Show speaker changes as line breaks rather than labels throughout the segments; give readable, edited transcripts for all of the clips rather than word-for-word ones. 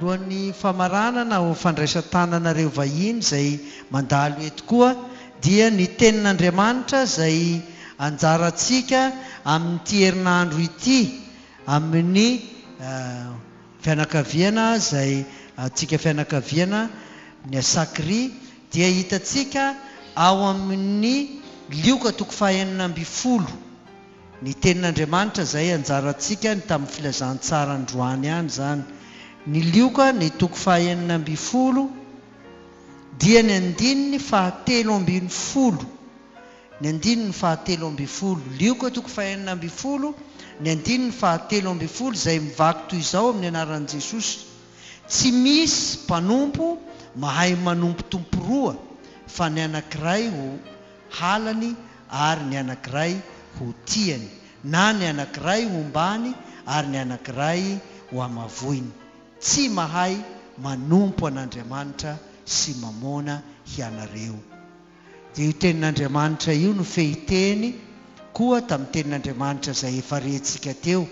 alohan'ny famaranana ho fandraisan-tananareo vahiny zay mandalo eto koa dia ny tenin'Andriamanitra zay anjarantsika amin'ity herinandro ity amin'ny fianakaviana zay atsika fianakaviana ny Sakria dia hitatsika ao amin'ny lioka toko fahaenina amby folo ny tenin'Andriamanitra zay anjarantsika tamin'ny filazantsara androany any zany. Ny lioka ny toko fahaenina amby folo dia ny andininy fahatelo ambin'ny folo. Ny andininy fahatelo ambin'ny folo. Lioka toko fahaenina amby folo, ny andininy fahatelo ambin'ny folo zay mivaky toy izao amin'ny anaran'i Jesosy. Tsy misy mpanompo mahay manompo tompo roa fa ny anankiray ho halany ary ny anankiray ho tiany, na ny anankiray ho ombany ary ny anankiray ho amavoiny. Tsy mahay manompo an'Andriamanitra sy mamona hianareo. Dia io tenin'Andriamanitra io no fehiteny koa tamin'ny tenin'Andriamanitra zay efa rentsika teo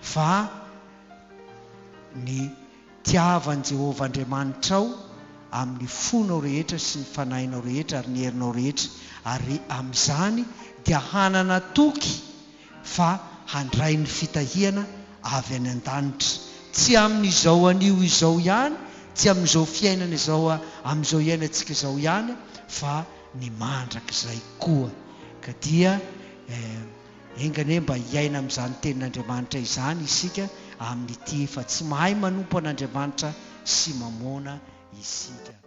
fa ny tiavan'i Jehovah Andriamanitrao amin'ny fonao rehetra sy ny fanahinao rehetra ary ny herinao rehetra, ary amin'izany dia hanana toky fa handray ny fitahiana avy any an-danitra. Tsy amin'izao anio izao ihany, tsy amin'izao fiainana izao amin'izao iainantsika izao ihany, fa ny mandrakizay koa. Ka dia engany hoe mba hiaina amin'izany tenin'Andriamanitra izany isika amin'ity, fa tsy mahay manompo an'Andriamanitra sy mamona isika.